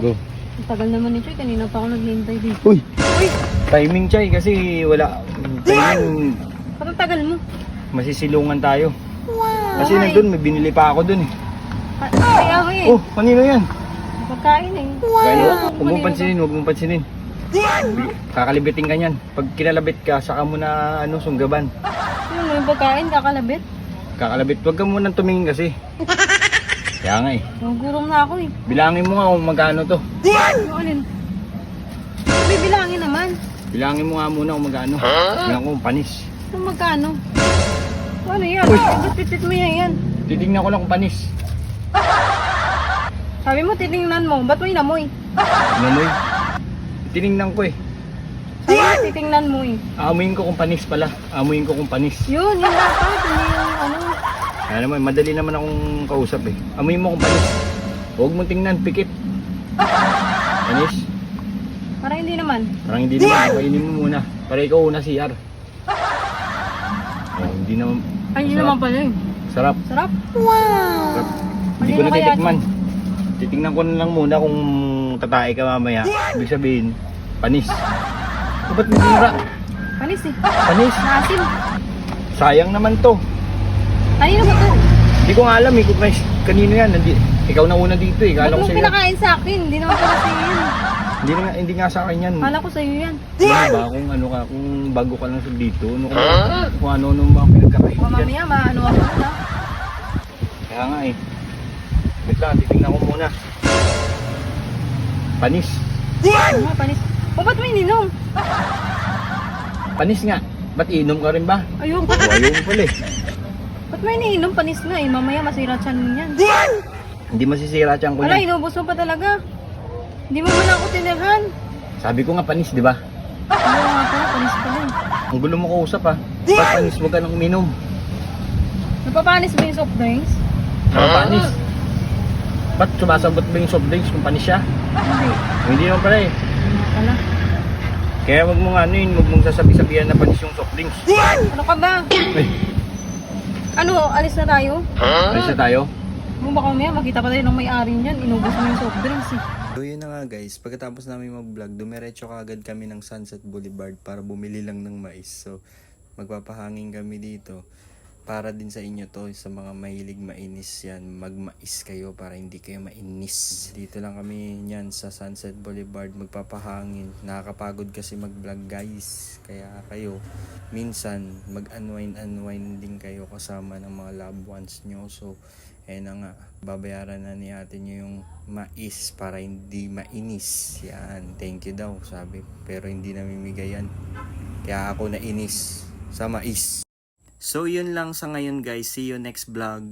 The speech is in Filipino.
Go. Ang tagal naman ni Choy, kanina pa ako naghihintay dito. Uy! Uy! Timing, Chay, kasi wala. Timing, Ba't ang tagal mo? masisilungan tayo. Kasi Okay. nandun, may binili pa ako dun eh. Kaya ako eh. Oh, kanino yan? Pagkain eh. Gano? Wow, Huwag mong pansinin, huwag mong pansinin. Kakalibitin ka niyan. Pag kinalabit ka, saka mo na sunggaban. Ano mo yung pagkain, kakalabit? Kakalabit, huwag ka munang tumingin kasi. Kaya nga eh. Nagugurom na ako eh. Bilangin mo nga kung magkano to. Ano alin? Bibilangin naman. Bilangin mo nga muna kung magkano. Bilang ko, panis. Kung magkano? Ano yan? Uy! Ba't titit mo yan? Titignan ko lang kung panis. Sabi mo, titingnan mo. Ba't mo inamoy? Namoy. Tinignan ko eh. Sabi mo, titingnan mo eh. Aamuin ko kung panis pala. Aamuin ko kung panis. Yun dapat. Hindi yung ano. Kaya naman, madali naman akong kausap eh. Amuin mo kung panis. Huwag mong tingnan, pikit. Panis? Parang hindi naman. Parang hindi naman. Kainin mo muna. Para ikaw una CR. Oh, hindi naman. Ay, hindi Sarap. naman pala eh. Sarap. Sarap. Sarap. Hindi ko Kanino na kaya titikman. Titingnan ko na lang muna kung tatae ka mamaya. Ibig sabihin, panis. O ba't mura? Panis eh. Panis? Naasim. Sayang naman to. Kanino ba to? Hindi ko nga alam eh. Kanino yan? Ikaw na una dito eh. Ba't Kala ko mo sa'yo. pinakain sa akin? Hindi naman pala sa'yo yan. Hindi nga sa akin yan. Kala ko sa'yo yan. Ano ba kung ano ka, kung bago ka lang sa dito, kung ano ba ang pinagkakain O dyan. mamaya, maano ako na. Kaya nga eh. Wait lang, titignan ko muna. Panis. Ano nga, panis. O ba't may ninom? Panis nga. Ba't inom ka rin ba? Ayoko. O ayaw mo pala eh. Ba't may niinom? Panis nga eh. Mamaya masira tiyan mo yan. Hindi masisira tiyan ko Wala, na. inubos mo pa talaga. Hindi mo man ako tinirhan. Sabi ko nga panis, di ba? Ano nga pala, panis pala eh. Ang gulo mo kausap ha. Ba't panis mo ka nang uminom? Napapanis ba yung soft drinks? Panis. Ba't sumasabot ba yung soft drinks kung panis siya? Hindi. Hindi naman pala eh. Ano nga pala? Kaya wag mong wag mong sasabi-sabihan na panis yung soft drinks. Ano ka ba? Eh, Ano, alis na tayo? alis na tayo? Kung baka mamaya makita pa tayo ng may-ari niyan. Inubos mo yung soft drinks eh. So yun na nga guys, pagkatapos namin mag-vlog, dumiretso kaagad kami ng Sunset Boulevard para bumili lang ng mais. So magpapahangin kami dito para din sa inyo to, sa mga mahilig mainis yan, magmais kayo para hindi kayo mainis. Dito lang kami yan sa Sunset Boulevard magpapahangin. Nakakapagod kasi mag-vlog guys, kaya kayo minsan mag-unwind din kayo kasama ng mga loved ones nyo. So na nga, babayaran na ni ate nyo yung mais para hindi mainis. Yan, thank you daw, sabi. Pero hindi namimigay yan. Kaya ako nainis sa mais. So yun lang sa ngayon guys. See you next vlog.